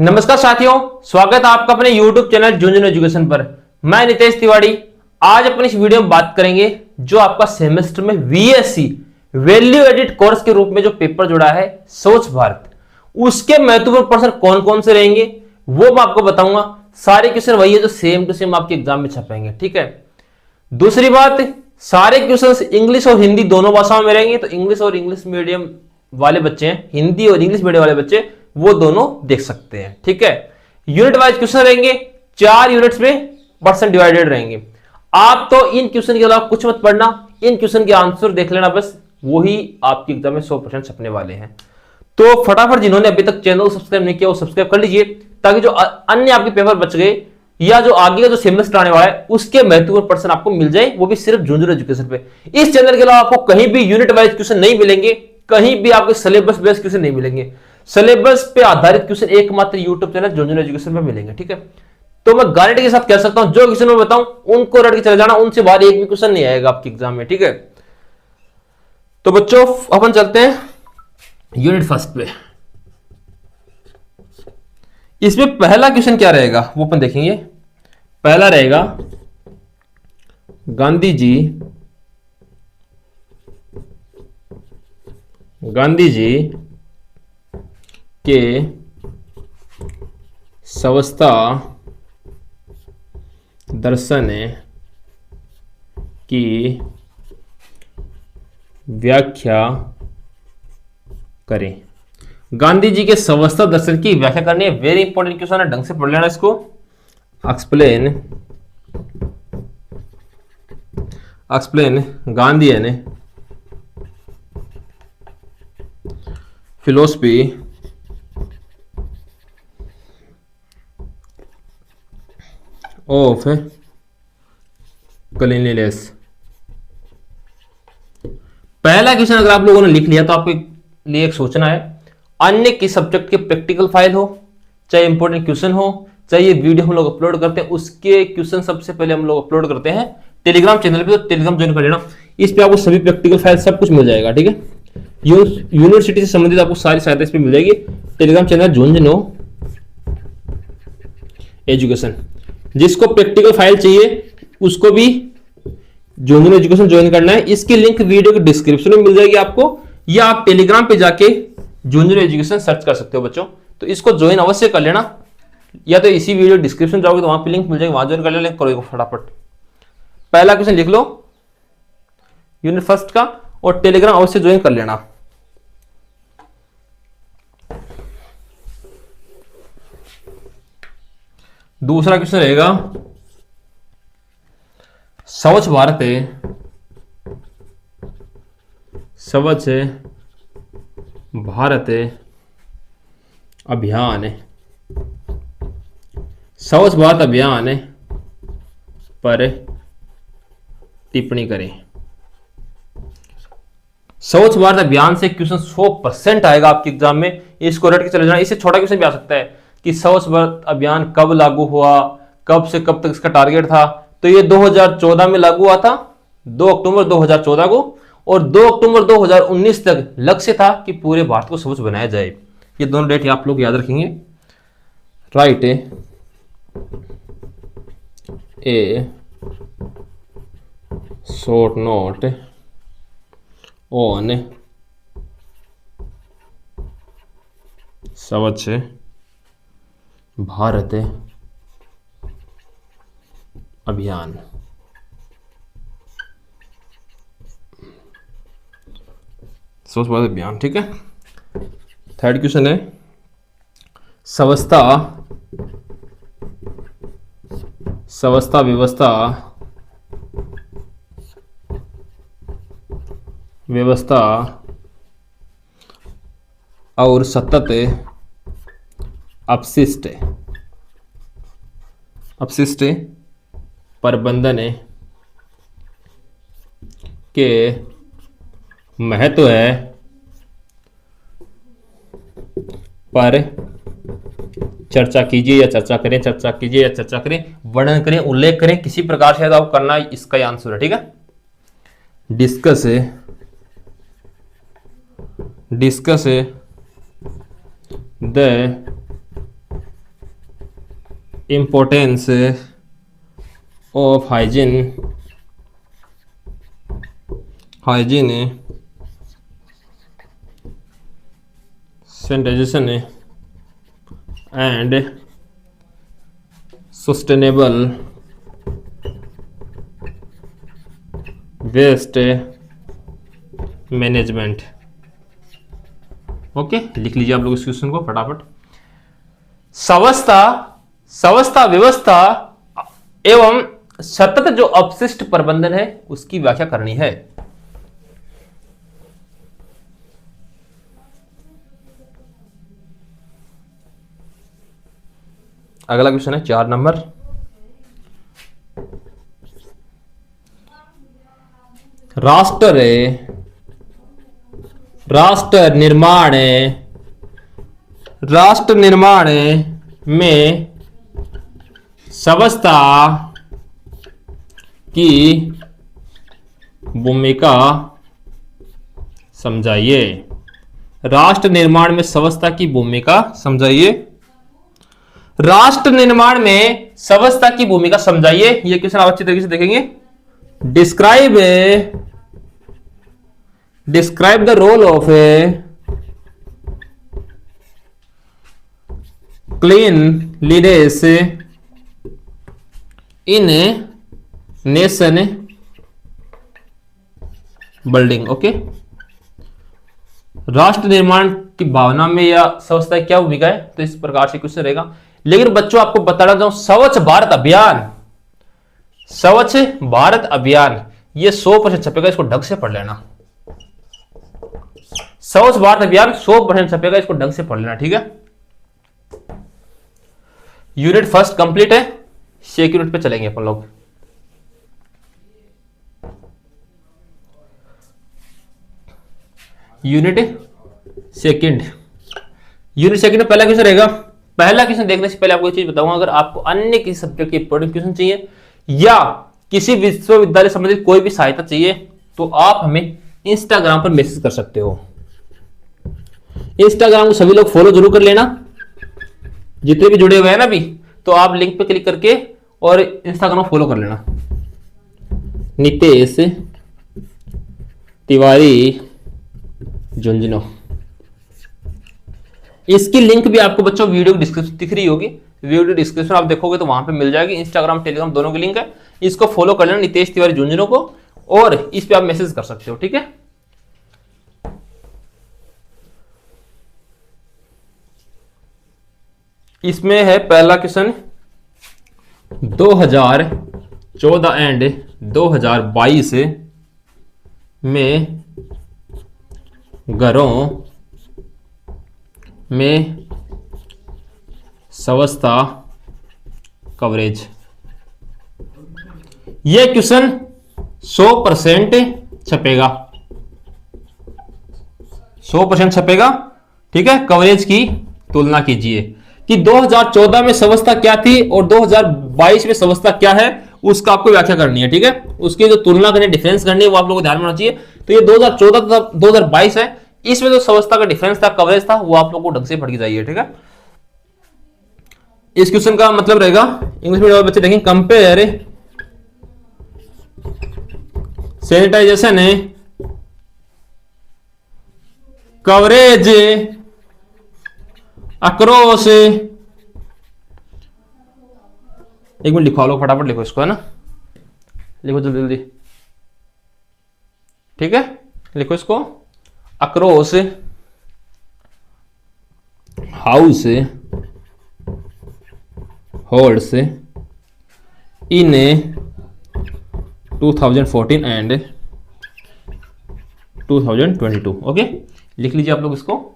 नमस्कार साथियों, स्वागत है आपका अपने YouTube चैनल झुंझुनू एजुकेशन पर। मैं नितेश तिवारी। आज अपनी इस वीडियो में बात करेंगे जो आपका सेमेस्टर में VSC वैल्यू एडिड कोर्स के रूप में जो पेपर जुड़ा है स्वच्छ भारत, उसके महत्वपूर्ण प्रश्न कौन कौन से रहेंगे वो मैं आपको बताऊंगा। सारे क्वेश्चन वही है जो सेम टू सेम आपके एग्जाम में छपेंगे, ठीक है। दूसरी बात, सारे क्वेश्चन इंग्लिश और हिंदी दोनों भाषाओं में रहेंगे, तो इंग्लिश और इंग्लिश मीडियम वाले बच्चे हैं, हिंदी और इंग्लिश मीडियम वाले बच्चे वो दोनों देख सकते हैं, ठीक है। यूनिट वाइज क्वेश्चन रहेंगे, 4 यूनिट्स में परसेंट डिवाइडेड रहेंगे। आप तो इन क्वेश्चन के अलावा कुछ मत पढ़ना, इन क्वेश्चन के आंसर देख लेना, बस वही आपके एग्जाम में 100% छपने वाले हैं। तो फटाफट जिन्होंने अभी तक चैनल सब्सक्राइब नहीं किया वो सब्सक्राइब कर लीजिए, ताकि जो अन्य आपके पेपर बच गए या जो आगे का जो सेमेस्टर आने वाला है उसके महत्वपूर्ण प्रश्न आपको मिल जाए, वो भी सिर्फ झुंझुनू एजुकेशन पे। इस चैनल के अलावा आपको कहीं भी यूनिट वाइज क्वेश्चन नहीं मिलेंगे, कहीं भी आपको सिलेबस बेस्ड क्वेश्चन नहीं मिलेंगे। सिलेबस पे आधारित क्वेश्चन एकमात्र यूट्यूब चैनल झुंझुनू एजुकेशन में मिलेंगे, ठीक है। तो मैं गारंटी के साथ कह सकता हूं जो क्वेश्चन मैं बताऊं उनको रट के चले जाना, उनसे बाहर एक भी क्वेश्चन नहीं आएगा आपके एग्जाम में, ठीक है। तो बच्चों अपन चलते हैं यूनिट फर्स्ट पे। इसमें पहला क्वेश्चन क्या रहेगा वो अपन देखेंगे। पहला रहेगा गांधी जी के स्वच्छता दर्शन की व्याख्या करें। गांधी जी के स्वच्छता दर्शन की व्याख्या करनी है, वेरी इंपॉर्टेंट क्वेश्चन है, ढंग से पढ़ लेना इसको। Explain Gandhian philosophy of cleanliness. पहला क्वेश्चन अगर आप लोगों ने लिख लिया तो आपके लिए एक सोचना है, अन्य किस सब्जेक्ट के प्रैक्टिकल फाइल हो, चाहे इंपॉर्टेंट क्वेश्चन हो, चाहे ये वीडियो हम लोग अपलोड करते हैं उसके क्वेश्चन सबसे पहले हम लोग अपलोड करते हैं टेलीग्राम चैनल पे, तो टेलीग्राम ज्वाइन कर लेना। इस पे आपको सभी प्रैक्टिकल फाइल सब कुछ मिल जाएगा, ठीक है। यूनिवर्सिटी से संबंधित आपको सारी सहायता इस पे मिल जाएगी। Telegram channel Jhunjhunu education. जिसको प्रैक्टिकल फाइल चाहिए उसको भी झुंझुनू एजुकेशन ज्वाइन करना है। इसकी लिंक वीडियो के डिस्क्रिप्शन में मिल जाएगी आपको, या आप टेलीग्राम पे जाके झुंझुनू एजुकेशन सर्च कर सकते हो बच्चों। तो इसको ज्वाइन अवश्य कर लेना, या तो इसी वीडियो डिस्क्रिप्शन जाओगे तो वहां पे लिंक मिल जाएगी, वहां ज्वाइन कर लेना। लिंक करो फटाफट। पहला क्वेश्चन लिख लो यूनिट फर्स्ट का, और टेलीग्राम अवश्य ज्वाइन कर लेना। दूसरा क्वेश्चन रहेगा स्वच्छ भारत अभियान। स्वच्छ भारत अभियान पर टिप्पणी करें। स्वच्छ भारत अभियान से क्वेश्चन 100% आएगा आपके एग्जाम में, इसको रट के चले जाना। इससे छोटा क्वेश्चन भी आ सकता है कि स्वच्छ भारत अभियान कब लागू हुआ, कब से कब तक इसका टारगेट था। तो ये 2014 में लागू हुआ था, 2 अक्टूबर 2014 को, और 2 अक्टूबर 2019 तक लक्ष्य था कि पूरे भारत को स्वच्छ बनाया जाए। ये दोनों डेट आप लोग याद रखेंगे। Right A short note on स्वच्छ भारत अभियान। स्वच्छ भारत अभियान, ठीक है। थर्ड क्वेश्चन है व्यवस्था और सतत अपशिष्ट प्रबंधन के महत्व पर चर्चा कीजिए या चर्चा करें, वर्णन करें, उल्लेख करें, किसी प्रकार से आपको करना है, इसका ही आंसर है, ठीक है। Discuss the importance of hygiene sanitization and sustainable waste management. Okay, लिख लीजिए आप लोग इस क्वेश्चन को फटाफट। स्वास्थ्य व्यवस्था एवं सतत जो अपशिष्ट प्रबंधन है उसकी व्याख्या करनी है। अगला क्वेश्चन है 4 नंबर। राष्ट्र निर्माण में स्वास्थ्य की भूमिका समझाइए। राष्ट्र निर्माण में स्वास्थ्य की भूमिका समझाइए। राष्ट्र निर्माण में स्वास्थ्य की भूमिका समझाइए। यह क्वेश्चन आप अच्छी तरीके से देखेंगे। Describe the role of cleanliness in nation building. Okay, राष्ट्र निर्माण की भावना में या स्वच्छता की क्या भूमिका है, तो इस प्रकार से क्वेश्चन रहेगा। लेकिन बच्चों आपको बताना चाहूं, स्वच्छ भारत अभियान ये 100% छपेगा, इसको ढंग से पढ़ लेना। स्वच्छ भारत अभियान 100% छपेगा, इसको ढंग से पढ़ लेना, ठीक है। यूनिट फर्स्ट कंप्लीट है, सेकंड यूनिट पे चलेंगे अपन लोग। यूनिट सेकंड में पहला क्वेश्चन रहेगा। पहला क्वेश्चन देखने से पहले आपको एक चीज बताऊंगा, अगर आपको अन्य किसी सब्जेक्ट के इंपॉर्टेंट क्वेश्चन चाहिए या किसी विश्वविद्यालय संबंधित कोई भी सहायता चाहिए तो आप हमें इंस्टाग्राम पर मैसेज कर सकते हो। इंस्टाग्राम को सभी लोग फॉलो जरूर कर लेना, जितने भी जुड़े हुए हैं ना अभी, तो आप लिंक पे क्लिक करके और इंस्टाग्राम फॉलो कर लेना। नितेश तिवारी झुंझुनू, इसकी लिंक भी आपको बच्चों वीडियो डिस्क्रिप्शन दिख रही होगी। वीडियो डिस्क्रिप्शन आप देखोगे तो वहां पे मिल जाएगी। इंस्टाग्राम टेलीग्राम दोनों की लिंक है, इसको फॉलो कर लेना नितेश तिवारी झुंझुनू को, और इस पे आप मैसेज कर सकते हो, ठीक है। इसमें है पहला क्वेश्चन 2014 एंड 2022 में घरों में स्वच्छता कवरेज। यह क्वेश्चन 100% छपेगा, 100% छपेगा, ठीक है। कवरेज की तुलना कीजिए कि 2014 में स्वच्छता क्या थी और 2022 में स्वच्छता क्या है, उसका आपको व्याख्या करनी है, ठीक है। उसकी जो तुलना करनी, डिफरेंस करनी है, वो आप लोगों को ध्यान में होना चाहिए। तो ये 2014 तथा 2022 है, इसमें जो स्वच्छता का डिफरेंस था, कवरेज था, वो आप लोगों को ढंग से पढ़ के जाइए, ठीक है। इस क्वेश्चन का मतलब रहेगा, इंग्लिश मीडियम बच्चे देखेंगे, कंपेयर सैनिटाइजेशन कवरेज अक्रॉस, एक मिनट लिखवा लो, फटाफट लिखो इसको, है ना, लिखो जल्दी जल्दी, ठीक है। लिखो इसको, across house holds in 2014 and 2022। Okay, लिख लीजिए आप लोग इसको।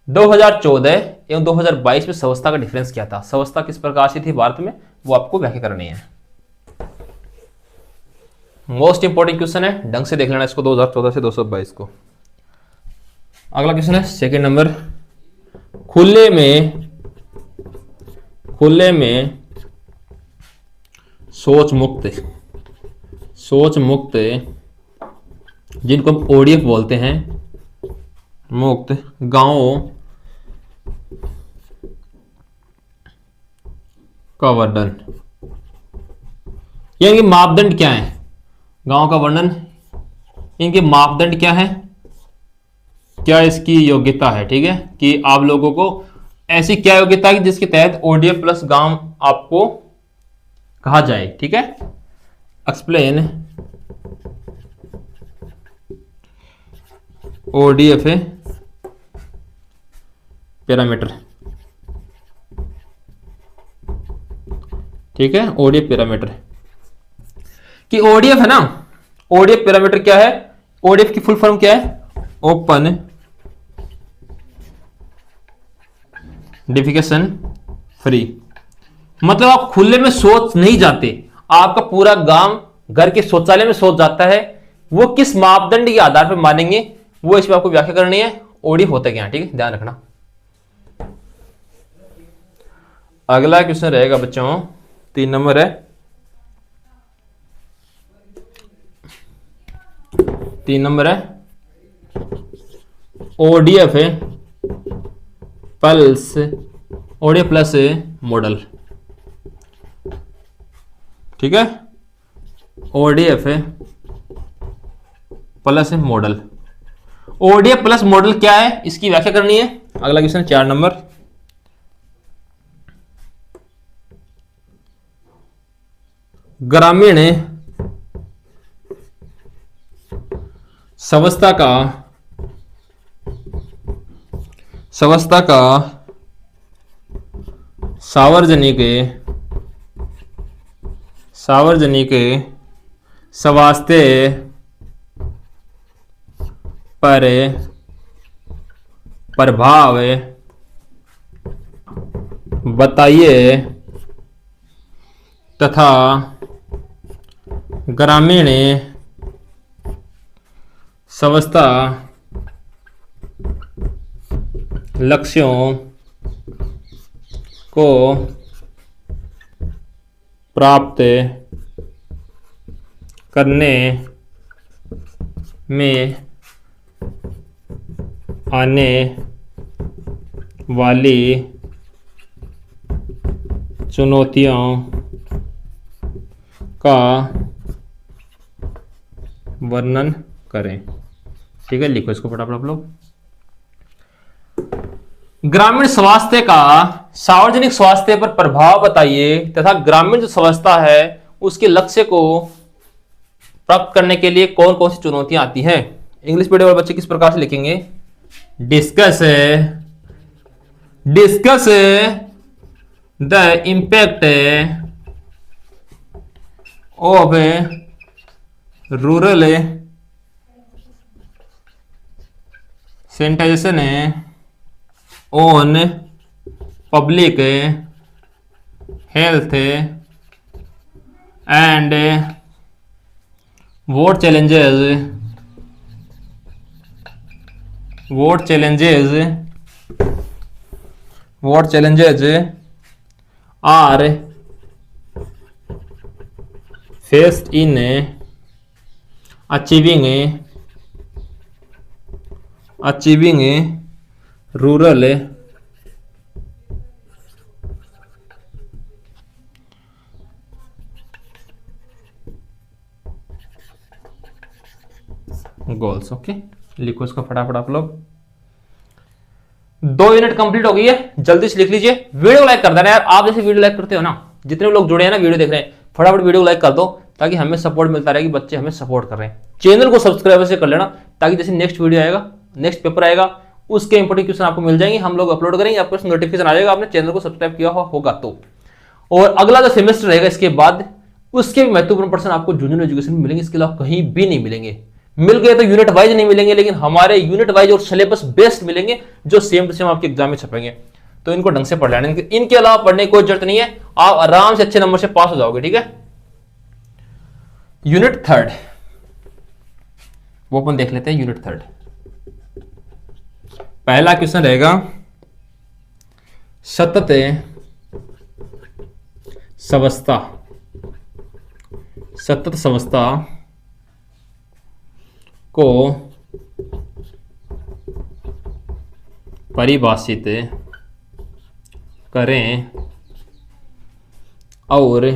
2014 एवं 2022 में स्वच्छता का डिफरेंस क्या था, स्वच्छता किस प्रकार से थी भारत में, वो आपको व्याख्या करनी है। मोस्ट इंपॉर्टेंट क्वेश्चन है, ढंग से देख लेना इसको, 2014 से 2022 को। अगला क्वेश्चन है सेकंड नंबर, खुले में शौच मुक्त जिनको हम ओडीएफ बोलते हैं, मुक्त गांवों का वर्णन, यानी मापदंड क्या है गांव का वर्णन, इनके मापदंड क्या है, क्या इसकी योग्यता है, ठीक है, कि आप लोगों को ऐसी क्या योग्यता है जिसके तहत ओडीएफ प्लस गांव आपको कहा जाए, ठीक है। एक्सप्लेन ओडीएफ पैरामीटर, ठीक है, ओडीएफ पैरामीटर कि ओडीएफ है ना, ओडीएफ पैरामीटर क्या है, ओडीएफ की फुल फॉर्म क्या है, ओपन डिफिकेशन फ्री, मतलब आप खुले में शौच नहीं जाते, आपका पूरा गांव घर के शौचालय में शौच जाता है, वो किस मापदंड के आधार पर मानेंगे वो इसमें आपको व्याख्या करनी है, ओडीएफ होता क्या, ठीक है, ध्यान रखना। अगला क्वेश्चन रहेगा बच्चों 3 नंबर है, 3 नंबर है ODF plus ODF plus model, ठीक है, ODF plus model, ODF plus model क्या है इसकी व्याख्या करनी है। अगला क्वेश्चन 4 नंबर, ग्रामीण स्वास्थ्य का सार्वजनिक स्वास्थ्य पर प्रभाव बताइए तथा ग्रामीण स्वास्थ्य लक्ष्यों को प्राप्त करने में आने वाली चुनौतियों का वर्णन करें, ठीक है, लिखो इसको फटाफट आप लोग। ग्रामीण स्वास्थ्य का सार्वजनिक स्वास्थ्य पर प्रभाव बताइए तथा ग्रामीण जो स्वास्थ्य है उसके लक्ष्य को प्राप्त करने के लिए कौन कौन सी चुनौतियां आती हैं। इंग्लिश मीडियम वाले बच्चे किस प्रकार से लिखेंगे, discuss the impact of rural sanitization on public health and what challenges are faced in achieving rural goals. Okay, लिखो इसको फटाफट आप लोग। 2 यूनिट कंप्लीट हो गई है, जल्दी से लिख लीजिए। वीडियो लाइक कर देना यार, आप जैसे वीडियो लाइक करते हो ना, जितने लोग जुड़े हैं ना वीडियो देख रहे हैं, फटाफट वीडियो लाइक कर दो ताकि हमें सपोर्ट मिलता रहे कि बच्चे हमें सपोर्ट कर रहे हैं। चैनल को सब्सक्राइब से कर लेना ताकि जैसे नेक्स्ट वीडियो आएगा, नेक्स्ट पेपर आएगा, उसके इंपोर्टेंट क्वेश्चन आपको मिल जाएंगे, हम लोग अपलोड करेंगे, आपको नोटिफिकेशन आ जाएगा, आपने चैनल को सब्सक्राइब किया होगा तो। और अगला जो सेमेस्टर रहेगा इसके बाद, उसके भी महत्वपूर्ण पर्सन आपको जूनियर एजुकेशन में मिलेंगे, इसके अलावा कहीं भी नहीं मिलेंगे। मिल गए तो यूनिट वाइज नहीं मिलेंगे, लेकिन हमारे यूनिट वाइज और सिलेबस बेस्ड मिलेंगे जो सेम टू सेम आपके एग्जाम में छपेंगे। तो इनको ढंग से पढ़ लेना, इनके अलावा पढ़ने की कोई जरूरत नहीं है, आप आराम से अच्छे नंबर से पास हो जाओगे, ठीक है। यूनिट 3 वो अपन देख लेते हैं। यूनिट 3 पहला क्वेश्चन रहेगा सतत स्वास्थ्य को परिभाषित करें और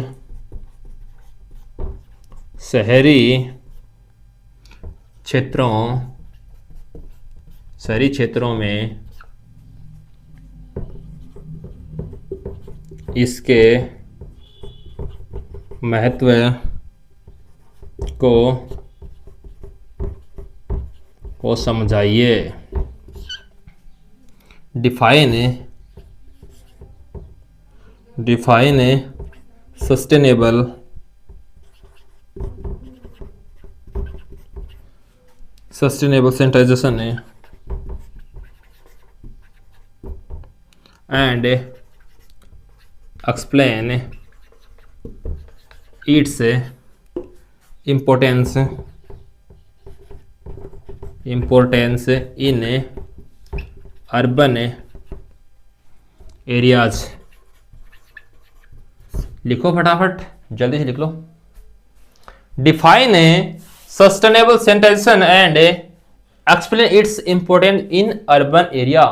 शहरी क्षेत्रों में इसके महत्व को समझाइए। Define sustainable sanitisation and explain its importance in urban areas। लिखो फटाफट, जल्दी से लिख लो। Define sustainable sanitisation and explain its importance in urban area.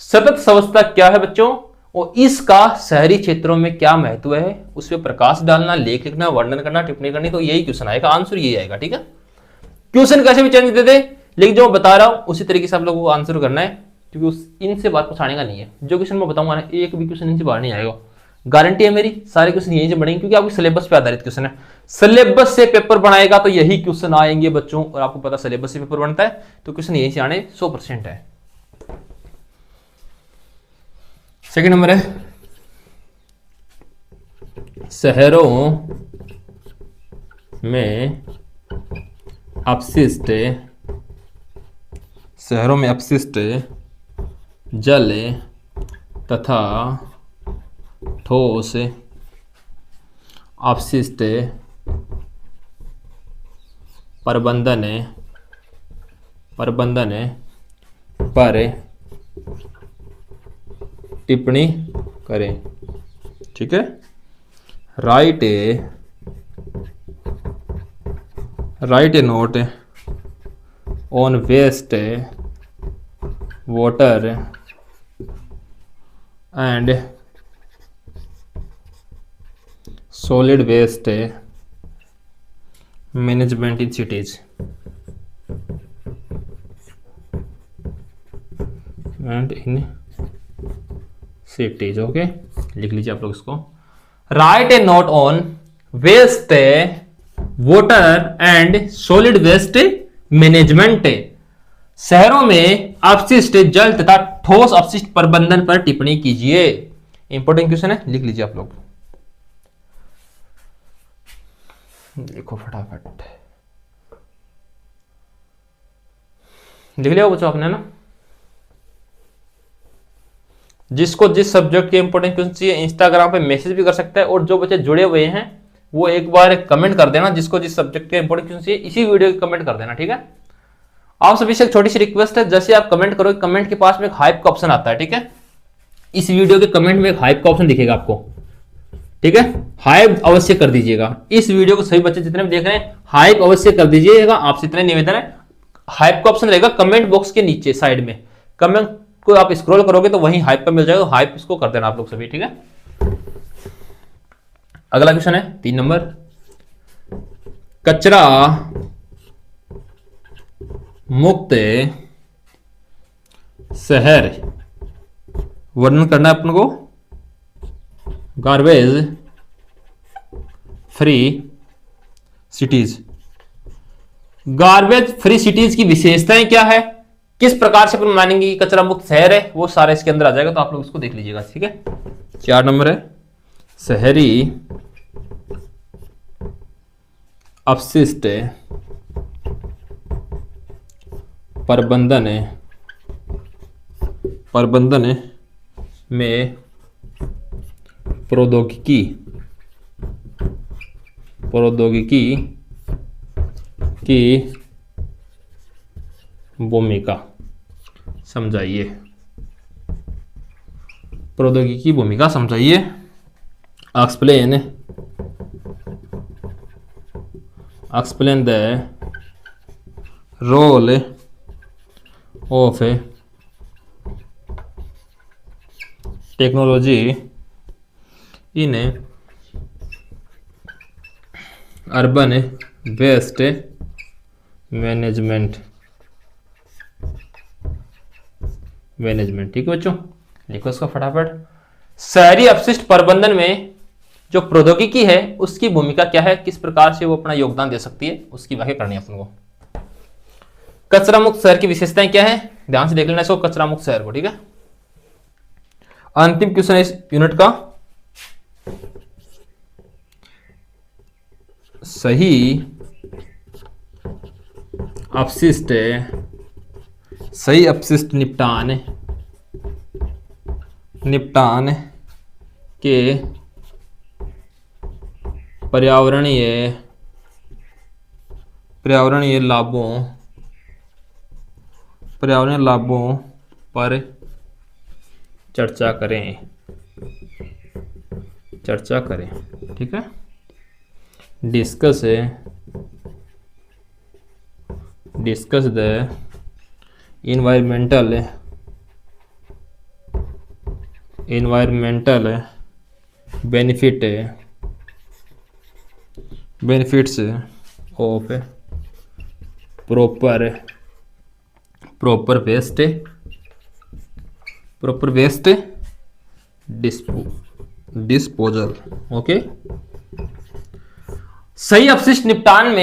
सतत स्वच्छता क्या है बच्चों, और इसका शहरी क्षेत्रों में क्या महत्व है, उस पर प्रकाश डालना, लेख लिखना, वर्णन करना, टिप्पणी करनी। तो यही क्वेश्चन आएगा, आंसर यही आएगा। ठीक है, क्वेश्चन कैसे भी चेंज दे दे, लेकिन जो बता रहा हूं उसी तरीके से आप लोगों को आंसर करना है, क्योंकि इनसे बात कुछ आने का नहीं है। जो क्वेश्चन मैं बताऊंगा ना, एक भी क्वेश्चन इनसे बाहर नहीं आएगा, गारंटी है मेरी। सारे क्वेश्चन यहीं से बढ़ेंगे, क्योंकि आपके सिलेबस पे आधारित क्वेश्चन है। सिलेबस से पेपर बनाएगा तो यही क्वेश्चन आएंगे बच्चों, और आपको पता सिलेबस से पेपर बनता है, तो क्वेश्चन यहीं से आने 100% है। सेकंड नंबर है, शहरों में अपशिष्ट जल तथा ठोस अपशिष्ट प्रबंधन पर टिप्पणी करें। ठीक है, write a note on waste water and solid waste management in cities and in cities. Okay, लिख लीजिए आप लोग इसको। Write a note on waste water and solid waste management. शहरों में अपशिष्ट जल तथा ठोस अपशिष्ट प्रबंधन पर टिप्पणी कीजिए। इंपॉर्टेंट क्वेश्चन है, लिख लीजिए आप लोग, लिखो फटाफट, लिख लिया बच्चों आपने ना। जिसको जिस सब्जेक्ट के इंपॉर्टेंट क्वेश्चन चाहिए इंस्टाग्राम पे मैसेज भी कर सकता है, और जो बच्चे जुड़े हुए हैं वो एक बार कमेंट कर देना, जिसको जिस सब्जेक्ट के इंपॉर्टेंट क्वेश्चन चाहिए इसी वीडियो के कमेंट कर देना। ठीक है, आप सभी से एक छोटी सी रिक्वेस्ट है, जैसे आप कमेंट करोगे कमेंट के पास में एक हाइप का ऑप्शन आता है। ठीक है, इस वीडियो के कमेंट में एक हाइप का ऑप्शन दिखेगा आपको। ठीक है, हाइप अवश्य कर दीजिएगा। इस वीडियो को सभी बच्चे जितने भी देख रहे हैं हाइप अवश्य कर दीजिएगा। आपसे इतने निवेदन है, हाइप का ऑप्शन रहेगा कमेंट बॉक्स के नीचे साइड में, कमेंट को आप स्क्रॉल करोगे तो वहीं हाइप पर मिल जाएगा, हाइप इसको कर देना आप लोग सभी। ठीक है, अगला क्वेश्चन है 3 नंबर, कचरा मुक्त शहर वर्णन करना है अपन को। Garbage free cities. Garbage free cities की विशेषताएं क्या है, किस प्रकार से अपन मानेंगे कि कचरा मुक्त शहर है, वो सारा इसके अंदर आ जाएगा, तो आप लोग इसको देख लीजिएगा। ठीक है, 4 नंबर है, शहरी अपशिष्ट प्रबंधन में प्रौद्योगिकी की भूमिका समझाइए। प्रौद्योगिकी की भूमिका समझाइए। Explain the role of technology in urban waste management. ठीक है बच्चों, लिखो इसको फटाफट। शहरी अपशिष्ट प्रबंधन में जो प्रौद्योगिकी है उसकी भूमिका क्या है, किस प्रकार से वो अपना योगदान दे सकती है, उसकी व्याख्या करनी है अपन को। कचरा मुक्त शहर की विशेषताएं क्या है, ध्यान से देख लेना इसको, कचरा मुक्त शहर को। ठीक है, अंतिम क्वेश्चन है इस यूनिट का, सही अपशिष्ट निपटान के पर्यावरणीय लाभों पर चर्चा करें। ठीक है, discuss the environmental benefits of proper waste disposal। Okay, सही अपशिष्ट निपटान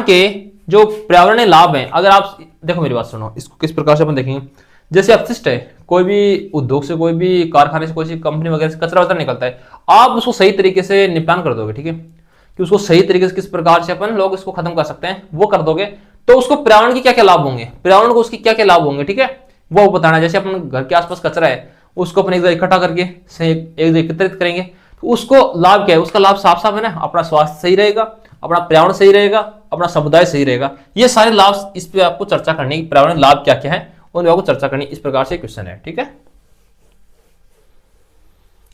के जो पर्यावरणीय लाभ हैं, अगर आप देखो मेरी बात सुनो, इसको किस प्रकार से अपन देखेंगे। जैसे अपशिष्ट है, कोई भी उद्योग से, कोई भी कारखाने से, कोई सी कंपनी वगैरह से कचरा वगैरह निकलता है, आप उसको सही तरीके से निपटान कर दोगे। ठीक है, कि उसको सही तरीके से किस प्रकार से अपन लोग इसको खत्म कर सकते हैं, वो कर दोगे, तो उसको पर्यावरण की क्या क्या लाभ होंगे, पर्यावरण को उसकी क्या क्या लाभ होंगे। ठीक है, वो बताना। जैसे अपन घर के आसपास कचरा है, उसको अपन एक जगह इकट्ठा करके एक जगह एकत्रित करेंगे, तो उसको लाभ क्या है, उसका लाभ साफ साफ है ना, अपना स्वास्थ्य सही रहेगा, अपना पर्यावरण सही रहेगा, अपना समुदाय सही रहेगा। ये सारे लाभ इस पे आपको चर्चा करनी, पर्यावरण लाभ क्या क्या है उन आपको चर्चा करनी। इस प्रकार से क्वेश्चन है। ठीक है,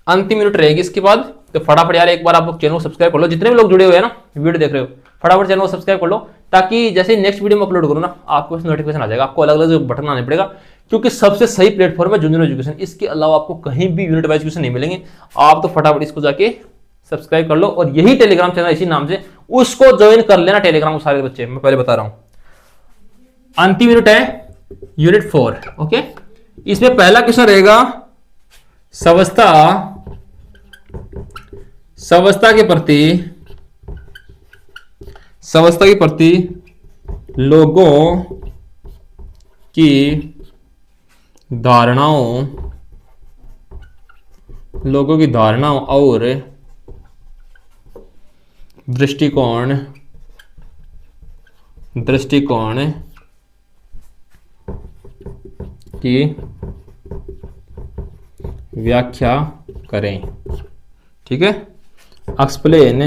अंतिम यूनिट रहेगी इसके बाद, तो फटाफट यार एक बार आप लोग चैनल को सब्सक्राइब कर लो, जितने भी लोग जुड़े हुए हैं ना, वीडियो देख रहे हो, फटाफट चैनल को सब्सक्राइब कर लो, ताकि जैसे नेक्स्ट वीडियो में अपलोड करूँ ना, आपको नोटिफिकेशन आ जाएगा। आपको अलग अलग बटन आने पड़ेगा, क्योंकि सबसे सही प्लेटफॉर्म है झुंझुनू एजुकेशन। इसके अलावा आपको कहीं भी यूनिट वाइज क्वेश्चन नहीं मिलेंगे। आप तो फटाफट इसको जाके सब्सक्राइब कर लो, और यही टेलीग्राम चैनल इसी नाम से, उसको ज्वाइन कर लेना टेलीग्राम सारे बच्चे, मैं पहले बता रहा हूं। अंतिम यूनिट है यूनिट 4। ओके, इसमें पहला क्वेश्चन रहेगा स्वास्थ्य के प्रति लोगों की धारणाओं और दृष्टिकोण की व्याख्या करें। ठीक है, एक्सप्लेन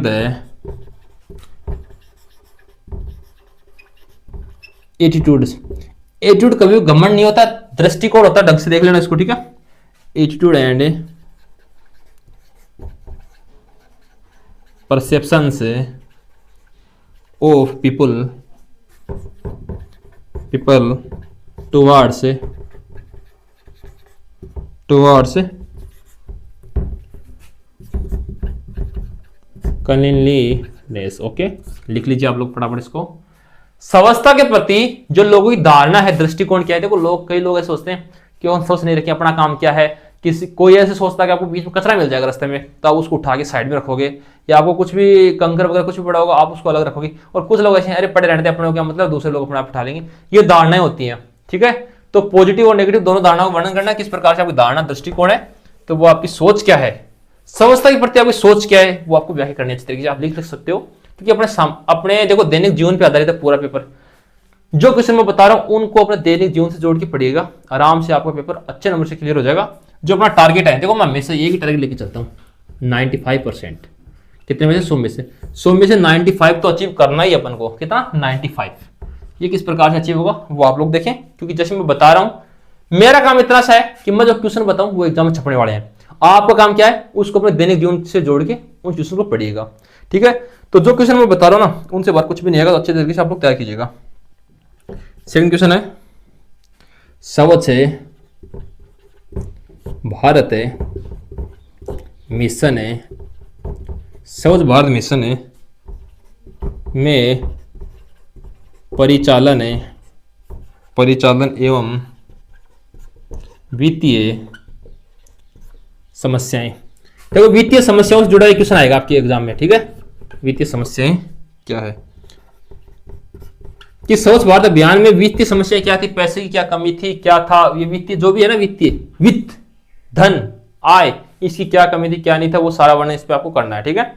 द एटीट्यूड कभी घमंड नहीं होता, दृष्टिकोण होता है। ढंग से देख लेना इसको। ठीक है, attitude and perceptions of people towards cleanliness. Okay, लिख लीजिए आप लोग फटाफट इसको। स्वच्छता के प्रति जो लोगों की धारणा है, दृष्टिकोण क्या है। देखो कई लोग ऐसे सोचते हैं कि हम सोच नहीं रखे अपना काम क्या है। कोई ऐसे सोचता है कि आपको बीच में कचरा मिल जाएगा रास्ते में, तो आप उसको उठा के साइड में रखोगे, या आपको कुछ भी कंकर वगैरह कुछ भी पड़ा होगा आप उसको अलग रखोगे। और कुछ लोग ऐसे अरे पड़े रहने दे अपने, क्या मतलब, दूसरे लोग अपने आप उठा लेंगे। ये धारणाएं होती हैं। ठीक है, तो पॉजिटिव और नेगेटिव दोनों धारणाओं का वर्णन करना, किस प्रकार से आपकी धारणा दृष्टिकोण है, तो वो आपकी सोच क्या है, स्वच्छता के प्रति आपकी सोच क्या है, वो आपको व्याख्या करनी अच्छी तरीके से आप लिख सकते हो। क्योंकि अपने देखो दैनिक जीवन पे आधारित है पूरा पेपर। जो क्वेश्चन मैं बता रहा हूं उनको अपने दैनिक जीवन से जोड़ के पढ़िएगा, आराम से आपका पेपर अच्छे नंबर से क्लियर हो जाएगा। जो अपना टारगेट है, देखो मैं हमेशा एक ही टारगेट लेके चलता हूँ, 95%। कितने में से 100 में से 95 तो अचीव करना ही अपन को। कितना? 95। ये किस प्रकार से अचीव होगा वो आप लोग देखें, क्योंकि जैसे मैं बता रहा हूं मेरा काम इतना सा है कि मैं जो क्वेश्चन बताऊं वो एग्जाम में छपने वाले हैं। आपका काम क्या है, उसको अपने दैनिक जीवन से जोड़ के उन क्वेश्चन को पढ़िएगा। ठीक है, तो जो क्वेश्चन मैं बता रहा हूं ना उनसे बात कुछ भी नहीं आएगा, तो अच्छे तरीके से आप लोग तैयार कीजिएगा। सेकंड क्वेश्चन है, स्वच्छ भारत मिशन है, स्वच्छ भारत मिशन है में परिचालन एवं वित्तीय समस्याएं। देखो वित्तीय समस्याओं से जुड़ा एक क्वेश्चन आएगा आपके एग्जाम में, ठीक है। वित्तीय समस्याएं क्या है कि स्वच्छ भारत अभियान में वित्तीय समस्या क्या थी, पैसे की क्या कमी थी, क्या था ये वित्तीय जो भी है ना, वित्त धन आय, इसकी क्या कमी थी क्या नहीं था, वो सारा वर्णन इस पे आपको करना है, ठीक है।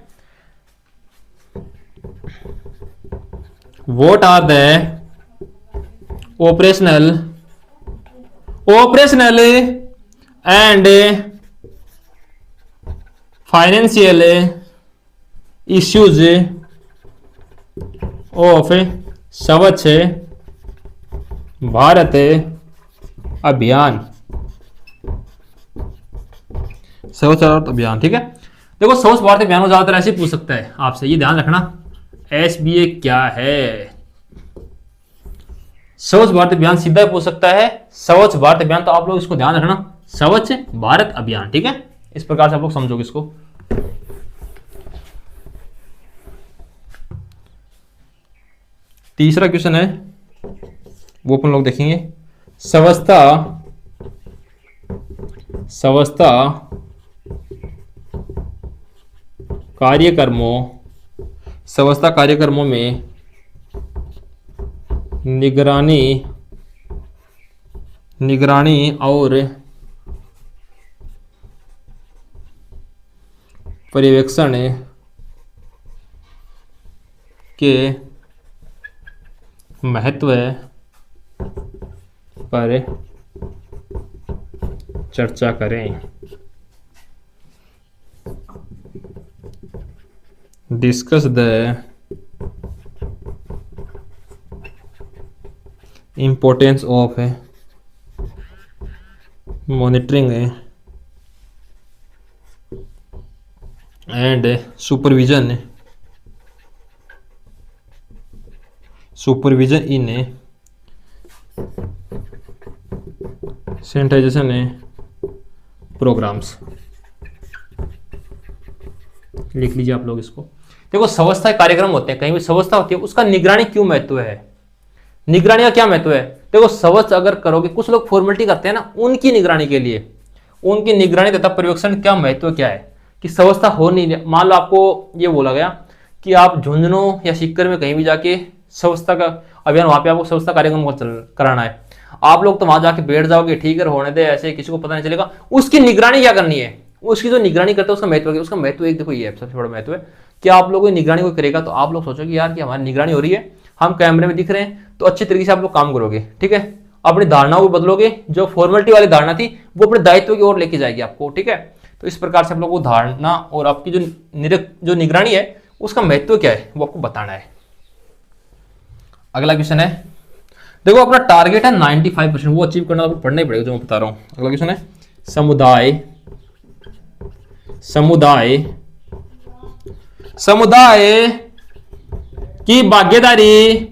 What are the operational and financial issues of Swachh Bharat अभियान, स्वच्छ भारत अभियान, ठीक है। देखो स्वच्छ भारत अभियान को ज्यादातर ऐसे पूछ सकता है आपसे, ये ध्यान रखना। SBA क्या है? स्वच्छ भारत अभियान सीधा पूछ सकता है, स्वच्छ भारत अभियान, तो आप लोग इसको ध्यान रखना, स्वच्छ भारत अभियान, ठीक है। इस प्रकार से आप लोग समझोगे इसको। तीसरा क्वेश्चन है वो अपन लोग देखेंगे, स्वच्छता कार्यक्रमों में निगरानी और पर्यवेक्षण के महत्व पर चर्चा करें। Discuss the importance of monitoring and supervision in sanitization programmes. लिख लीजिए आप लोग इसको। देखो स्वच्छता कार्यक्रम होते हैं, कहीं भी स्वच्छता होती है, उसका निगरानी क्यों महत्व है, निगरानी का क्या महत्व है। देखो स्वच्छ अगर करोगे, कुछ लोग फॉर्मेलिटी करते हैं ना, उनकी निगरानी के लिए, उनकी निगरानी तथा पर्यवेक्षण क्या महत्व क्या है कि स्वच्छता हो नहीं। मान लो आपको ये बोला गया कि आप झुंझुनू या सीकर में कहीं भी जाके स्वच्छता का अभियान, वहां पे आपको स्वच्छता कार्यक्रम कराना है, आप लोग तो वहां जाके बैठ जाओगे, ठीक है होने दे, ऐसे किसी को पता नहीं चलेगा। उसकी निगरानी क्या करनी है, उसकी जो निगरानी करते हैं उसका महत्व क्या, उसका महत्व एक देखो ये है, सबसे बड़ा महत्व है कि आप लोगों की निगरानी कोई करेगा तो आप लोग सोचोगे यार कि हमारी निगरानी हो रही है, हम कैमरे में दिख रहे हैं, तो अच्छे तरीके से आप लोग काम करोगे, ठीक है। अपनी धारणाओं को बदलोगे, जो फॉर्मेलिटी वाली धारणा थी वो अपने दायित्व की ओर लेके जाएगी आपको, ठीक है। तो इस प्रकार से आप लोग को धारणा और आपकी जो निगरानी है उसका महत्व क्या है वो आपको बताना है। अगला क्वेश्चन है, देखो अपना टारगेट है 95%, वो अचीव करना आपको पढ़ना ही पड़ेगा जो मैं बता रहा हूं। अगला क्वेश्चन है, समुदाय की भागीदारी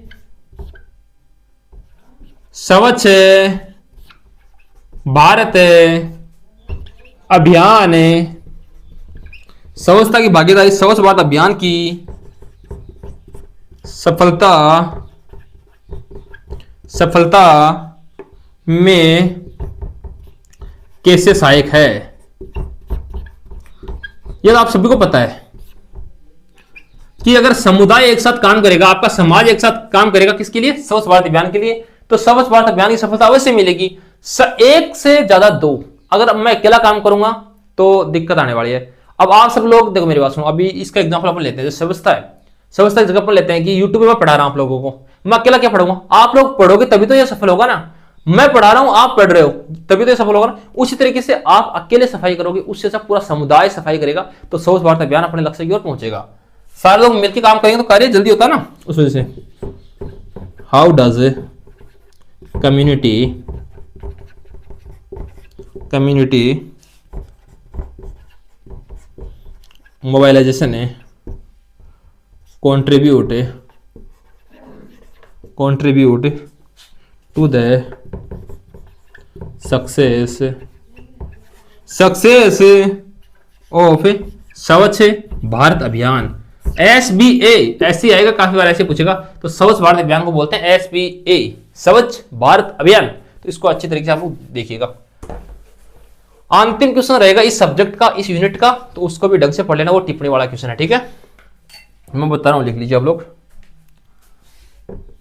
स्वच्छ भारत अभियान, स्वच्छता की भागीदारी स्वच्छ भारत अभियान की सफलता में कैसे सहायक है। यह आप सभी को पता है कि अगर समुदाय एक साथ काम करेगा, आपका समाज एक साथ काम करेगा, किसके लिए, स्वच्छ भारत अभियान के लिए, तो स्वच्छ भारत अभियान की सफलता अवश्य मिलेगी। एक से ज्यादा दो, अगर मैं अकेला काम करूंगा तो दिक्कत आने वाली है। अब आप सब लोग देखो मेरी बात सुनो, अभी इसका एग्जांपल अपन लेते हैं, स्वच्छता है, स्वच्छता की जगह पर लेते हैं कि यूट्यूब में मैं पढ़ा रहा हूं आप लोगों को, मैं अकेला क्या पढ़ूंगा, आप लोग पढ़ोगे तभी तो यह सफल होगा ना। मैं पढ़ा रहा हूं, आप पढ़ रहे हो, तभी तो यह सफल होगा ना। उसी तरीके से आप अकेले सफाई करोगे, उससे सब पूरा समुदाय सफाई करेगा, तो स्वच्छ भारत अभियान अपने लक्ष्य की ओर पहुंचेगा। सारे लोग मिलकर काम करेंगे तो कार्य जल्दी होता है ना, उस वजह से। How does community mobilisation contribute to the success of Swachh Bharat अभियान, SBA ऐसे आएगा, काफी बार ऐसे पूछेगा, तो स्वच्छ भारत अभियान को बोलते हैं SBA, स्वच्छ भारत अभियान। तो इसको अच्छी तरीके से आप लोग देखिएगा। अंतिम क्वेश्चन रहेगा इस सब्जेक्ट का, इस यूनिट का, तो उसको भी ढंग से पढ़ लेना, वो टिप्पणी वाला क्वेश्चन है, ठीक है। मैं बता रहा हूं, लिख लीजिए आप लोग।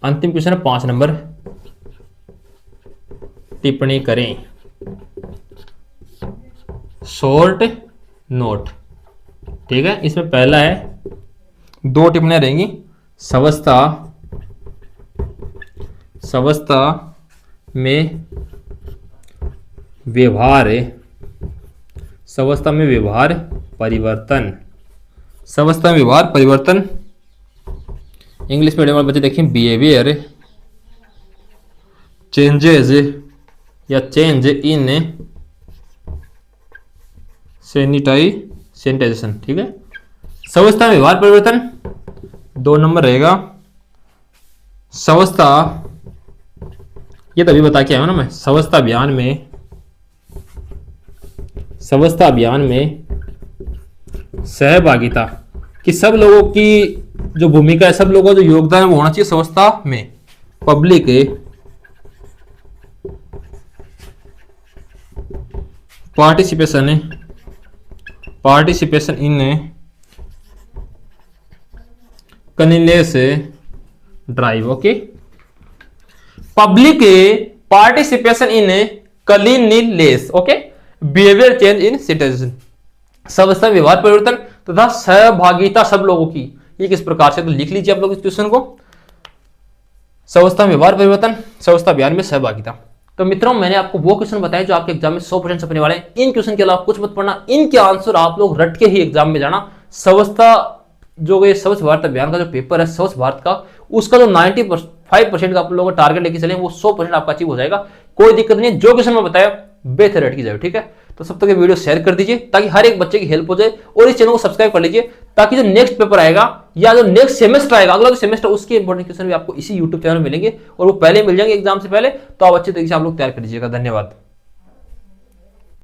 अंतिम क्वेश्चन है 5 नंबर, टिप्पणी करें, शॉर्ट नोट, ठीक है। इसमें पहला है, 2 टिप्पणियां रहेंगी, स्वास्थ्य में व्यवहार, स्वास्थ्य में व्यवहार परिवर्तन, स्वास्थ्य में व्यवहार परिवर्तन। इंग्लिश मीडियम वाले बच्चे देखें, बिहेवियर चेंजेज या चेंज इन सैनिटाइजेशन, ठीक है। स्वास्थ्य में व्यवहार परिवर्तन 2 नंबर रहेगा। स्वास्थ्य, ये तभी बता के आया ना मैं, स्वास्थ्य अभियान में सहभागिता, कि सब लोगों की जो भूमिका है, सब लोगों का जो योगदान है वो होना चाहिए स्वास्थ्य में। Public participation in cleanliness drive, okay. Public participation in cleanliness, okay. Behaviour change in citizen, स्वास्थ्य व्यवहार परिवर्तन तथा सहभागिता सब लोगों की, ये किस प्रकार से, तो लिख लीजिए आप लोग इस क्वेश्चन को। स्वास्थ्य व्यवहार परिवर्तन, स्वास्थ्य अभियान में सहभागिता। तो मित्रों, मैंने आपको वो क्वेश्चन बताए जो आपके एग्जाम में 100% छपने वाले हैं। इन क्वेश्चन के अलावा कुछ मत पढ़ना, इनके आंसर आप लोग रट के ही एग्जाम में जाना। जो ये स्वच्छ भारत अभियान का जो पेपर है स्वच्छ भारत का, उसका जो 95% का आप लोगों का टारगेट लेके चले, वो 100% आपका अचीव हो जाएगा। कोई दिक्कत नहीं है, जो क्वेश्चन मैं बताया बेहतर रट की जाए, ठीक है। तो सब तक ये वीडियो शेयर कर दीजिए ताकि हर एक बच्चे की हेल्प हो जाए, और इस चैनल को सब्सक्राइब कर लीजिए ताकि जो नेक्स्ट पेपर आएगा या जो नेक्स्ट सेमेस्टर आएगा, अगला जो सेमेस्टर, उसके इंपॉर्टेंट क्वेश्चन भी आपको इसी यूट्यूब चैनल में मिलेंगे, और वो पहले मिल जाएंगे एग्जाम से पहले। तो आप अच्छे तरीके से आप लोग तैयार कर लीजिएगा। धन्यवाद।